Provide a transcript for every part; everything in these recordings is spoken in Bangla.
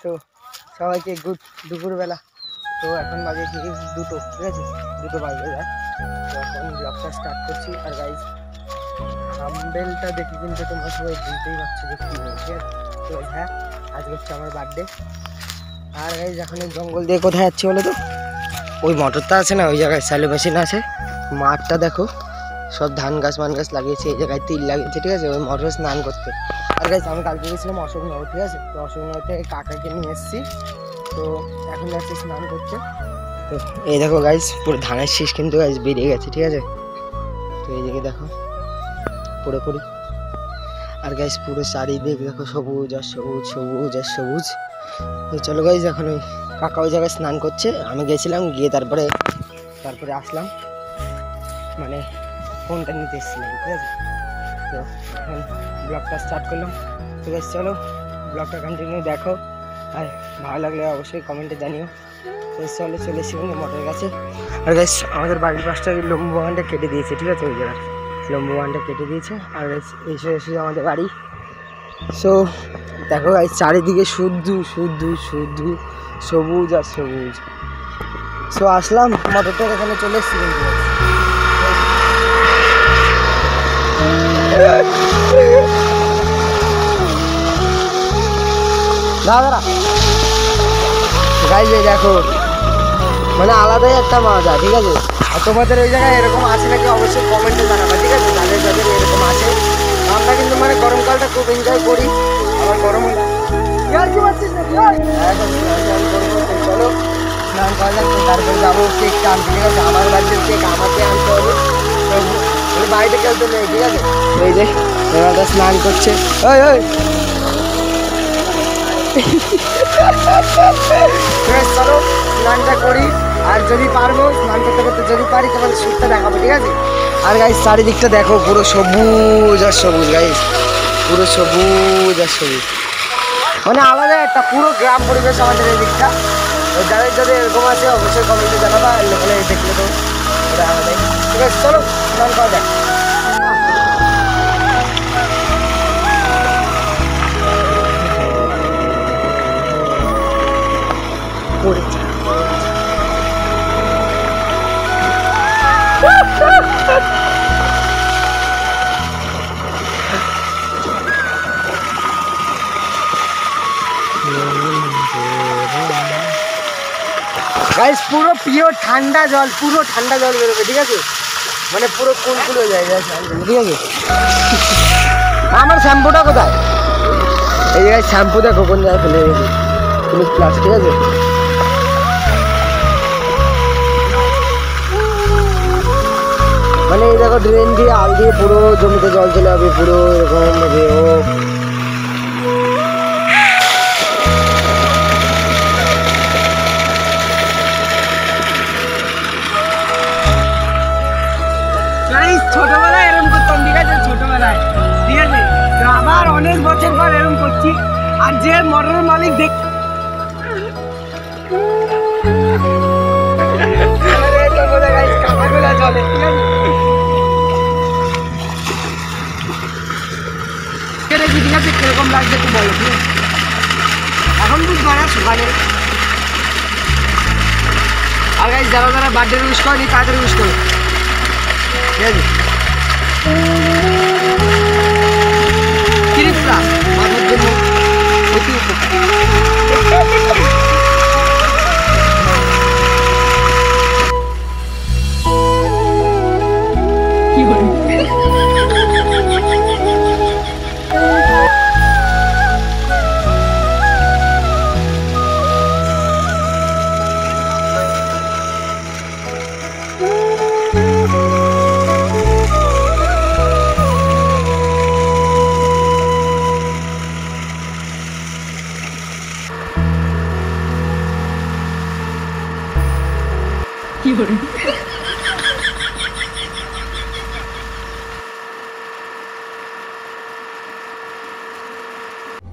তো সবাইকে গুড দুপুরবেলা। তো এখন বাজে কি 2টো, ঠিক আছে, 2টো বাজে যায়। তো এখন ব্লগটা স্টার্ট করছি। আর গাইজ থাম্বনেলটা দেখি কিন্তু তোমরা সবাই বুঝতেই পারছো যে কী হয়েছে, ঠিক আছে। তো হ্যাঁ, আজকে হচ্ছে আমার বার্থডে। আর গাইজ এখন জঙ্গল দিয়ে কোথায় যাচ্ছি বলো তো? ওই মোটরটা আছে না, ওই জায়গায় স্যালো মেশিন আছে, মাঠটা দেখো, সব ধান গাছ মান গাছ লাগিয়েছে, এই জায়গায় তিল লাগিয়েছে, ঠিক আছে, ওই মোটরে স্নান করতে। আর গাইজ আমি কালকে গেছিলাম অশোকনগর, ঠিক আছে, তো অশোকনগর থেকে কাকাকে নিয়ে এসেছি। তো এখন যাচ্ছি স্নান করতে। তো এই দেখো গাইজ পুরো ধানের শীষ কিন্তু গাইজ বেরিয়ে গেছে, ঠিক আছে। তো এইদিকে দেখো পুরোপুরি। আর গাইজ পুরো চারিদিক দেখো সবুজ আর সবুজ, সবুজ আর সবুজ। তো চলো গাইজ, এখন ওই কাকা ওই জায়গায় স্নান করছে, আমি গেছিলাম, গিয়ে তারপরে আসলাম, মানে ফোনটা নিতে এসেছিলাম, ঠিক আছে। তো এখন ব্লগটা স্টার্ট করলাম। ঠিক আছে, চলো ব্লগটা কন্টিনিউ দেখো, আর ভালো লাগলে অবশ্যই কমেন্টে জানিও। তো চলো চলে এসে মোটরের কাছে। আর গাইস আমাদের বাড়ির পাশটা লম্বু বাগানটা কেটে দিয়েছে, ঠিক আছে, ওই জায়গায় লম্বু বাগানটা কেটে দিয়েছে। আর এসে আমাদের বাড়ি। সো দেখো গাইস চারিদিকে শুধু শুধু শুধু সবুজ আর সবুজ। সো আসলাম মোটরটার এখানে চলে এসেছি কিন্তু দাদা গাইজ দেখো, মানে আলাদাই একটা মজা, ঠিক আছে। আর তোমাদের ওই জায়গায় এরকম আছে নাকি অবশ্যই কমেন্টে জানাবা, ঠিক আছে, যাদের যাদের এরকম আছে। আমরা কিন্তু মানে গরমকালটা খুব এনজয় করি। আবার গরম চলো স্নান করা যাক, তারপরে যাবো কেকটা আনতে, ঠিক আছে। আমার বাড়িতে কেক আমাকে আনতে হবে, তো বাড়িতে কেউ তো নেই, ঠিক আছে। এই যে এবার স্নান করছে, ওই ওই চলো স্নানটা করি। আর যদি পারবো স্নান করতে করতে যদি পারি তোমাদের সুখটা দেখাবো, ঠিক আছে। আর গাইজ চারিদিকটা দেখো পুরো সবুজ আর সবুজ, গাইজ পুরো সবুজ আর সবুজ, মানে আলাদা একটা পুরো গ্রাম পরিবেশ আমাদের এই দিকটা। যাদের যাদের এরকম আছে অবশ্যই কমেন্টে জানাবা, এখানে দেখলে তো ওটা আমাদের, ঠিক আছে। চলো স্নান করা যাক। গাইস পুরো পিওর ঠান্ডা জল, পুরো ঠান্ডা জল বেরোবে, ঠিক আছে, মানে পুরো কুলকুল হয়ে যায়, ঠিক আছে। আমার শ্যাম্পুটা কোথায়? এই জায়গায় শ্যাম্পু দেখো কোন জায়গায় ফেলে গেছে, ক্লিনিক প্লাস, ঠিক আছে। মানে এই দেখো ড্রেন দিয়ে আল দিয়ে পুরো জমিতে জল চলে যাবে, পুরো এরকম ভাবে। ও ছোটবেলায় এরকম করতাম, ঠিক আছে, ছোটবেলায়, ঠিক আছে। তো আবার অনেক বছর পর এরকম করছি। আর যে মোটরের মালিক দেখ চলে, ঠিক আছে, ঠিক আছে। কিরকম লাগছে একটু বলো, ঠিক আছে। এখন বুঝবো না সকালে। আর গাইস যারা যারা বার্থডে উইশ করেনি তাদের উইশ করো, ঠিক আছে। ক্লিনিক প্লাস মাথার জন্য অতি উপকার।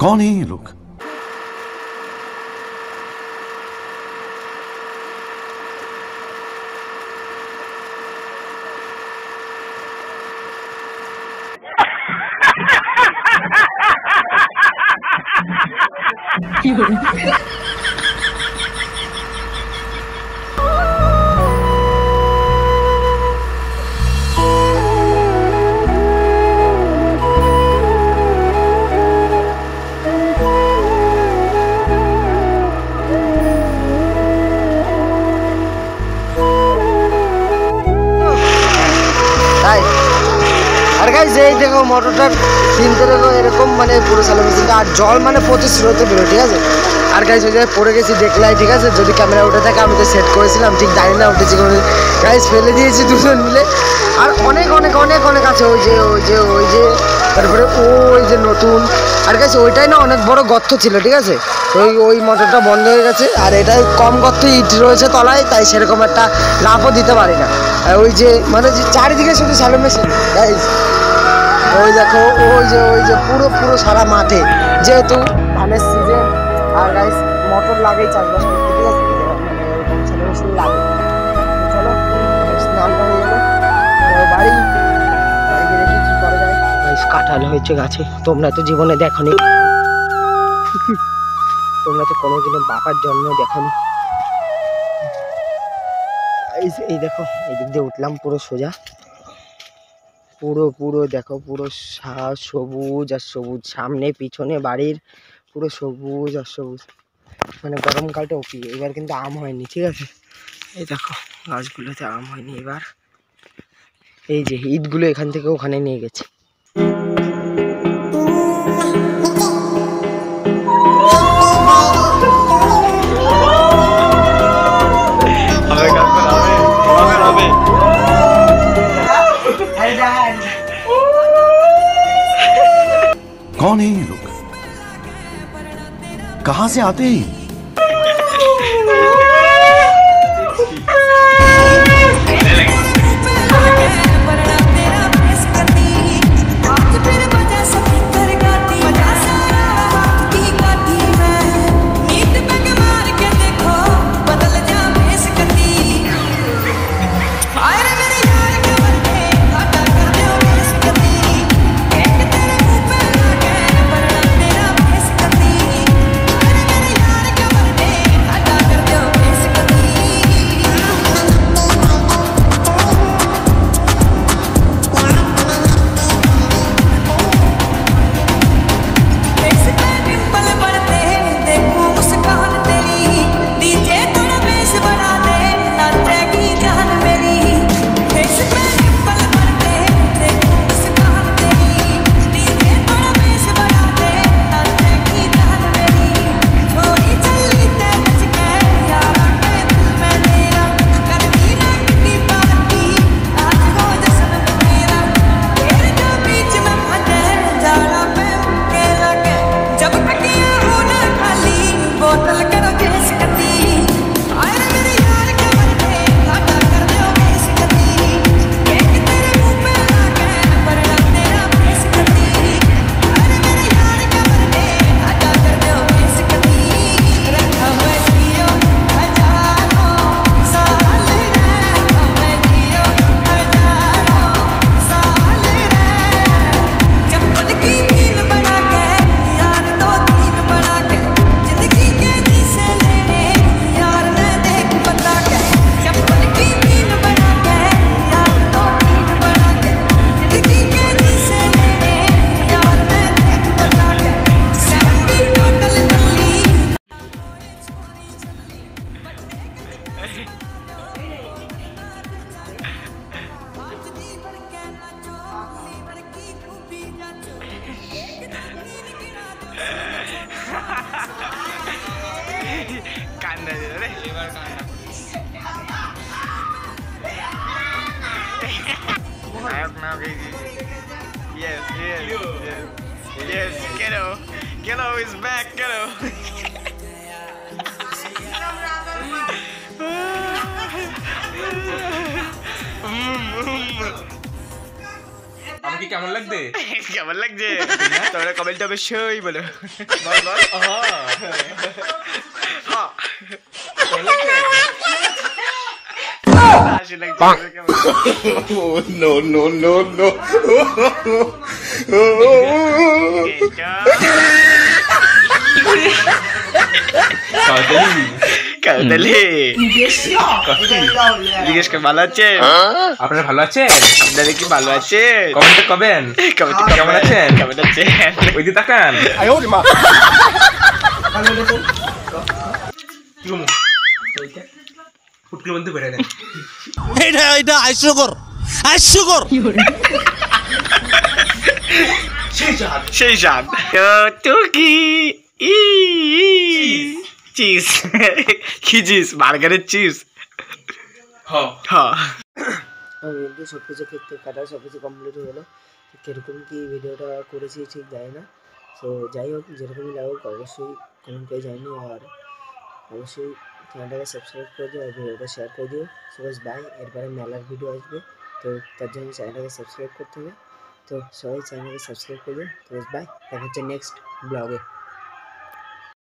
कौन है ये लोग? এই দেখো মোটরটার কিনতে দেখো এরকম মানে পুরো সালো মেশিনটা, আর জল মানে প্রচুর স্রোতে বেরো, ঠিক আছে। আর গাইজ ওই জায়গায় পড়ে গেছি দেখলাই, ঠিক আছে। যদি ক্যামেরা উঠে থাকে আমি তো সেট করেছিলাম, ঠিক জানি না উঠেছি কোনো। গাইজ ফেলে দিয়েছি দুজন মিলে। আর অনেক অনেক অনেক অনেক আছে, ওই যে ওই যে ওই যে তারপরে ওই যে নতুন। আর গাইজ ওইটাই না অনেক বড় গর্ত ছিল, ঠিক আছে। ওই ওই মোটরটা বন্ধ হয়ে গেছে, আর এটাই কম গর্ত, ইট রয়েছে তলায়, তাই সেরকম একটা লাভও দিতে পারি না। আর ওই যে মানে চারিদিকে শুধু স্যালো মেশিন গাইজ। ওই দেখো ওই যে পুরো পুরো সারা মাঠে, যেহেতু ধানের সিজন। আর গাইস মোটর লাগেই চাষবাস করতে, ঠিক আছে। মানে ওরকম স্যালো মেশিন লাগে। চলো স্নান হয়ে গেলো, বাড়ি গিয়ে দেখি কি করা যায়। গাইস কাঁঠাল হয়েছে গাছে, তোমরা তো জীবনে দেখোনি, তোমরা তো কোনোদিনও বাবার জন্ম দেখোনি। এই দেখো এদিক দিয়ে উঠলাম পুরো সোজা, পুরো পুরো দেখো পুরো সবুজ আর সবুজ, সামনে পিছনে বাড়ির পুরো সবুজ আর সবুজ। মানে গরমকালটা ওপি, এবার কিন্তু আম হয়নি, ঠিক আছে। এই দেখো গাছগুলোতে আম হয়নি এবার। এই যে ইটগুলো এখান থেকে ওখানে নিয়ে গেছে। कौन है ये लोग? कहां से आते हैं? কান্দা দিল রে এবার কান্দা নায়ক নায়ক yes yes yes yes Kelo is back Kelo আমাকে কেমন লাগবে কেমন লাগছে তোমরা কমেন্ট অবশ্যই বলো বল বল No, no, no, no. Okay, কাউতালি কাউতালি কফি জিজ্ঞেস করে ভালো আছেন? আপনারা ভালো আছেন? আপনারা কি ভালো আছেন? কমেন্টে কবেন কমেন্টে কেমন আছেন? কেমন আছেন? ওই যে তাকান ভালো হলো তো? কি বলবো? ফুটকির মধ্যে বেড়ে দেন এটা হাস্যকর সেই স্বাদ তো কি চিজ কি চিজ বার্গারের চিজ হ্যাঁ আমি কিন্তু সব কিছু কেক কাটা সব কিছু কমপ্লিট হয়ে গেলো। কীরকম কী ভিডিওটা করেছি ঠিক জানি না। সো যাই হোক, যেরকমই লাগুক অবশ্যই কমেন্ট করে জানিও, আর অবশ্যই চ্যানেলটাকে সাবস্ক্রাইব করে দিও আর ভিডিওটা শেয়ার করে দিও। সো বাস বাই, এরপরে মেলার ভিডিও আসবে, তো তার জন্য চ্যানেলটাকে সাবস্ক্রাইব করতে হবে। তো সবাই চ্যানেলটাকে সাবস্ক্রাইব করে দিও। তো বাস বাই, দেখা হচ্ছে নেক্সট ব্লগে।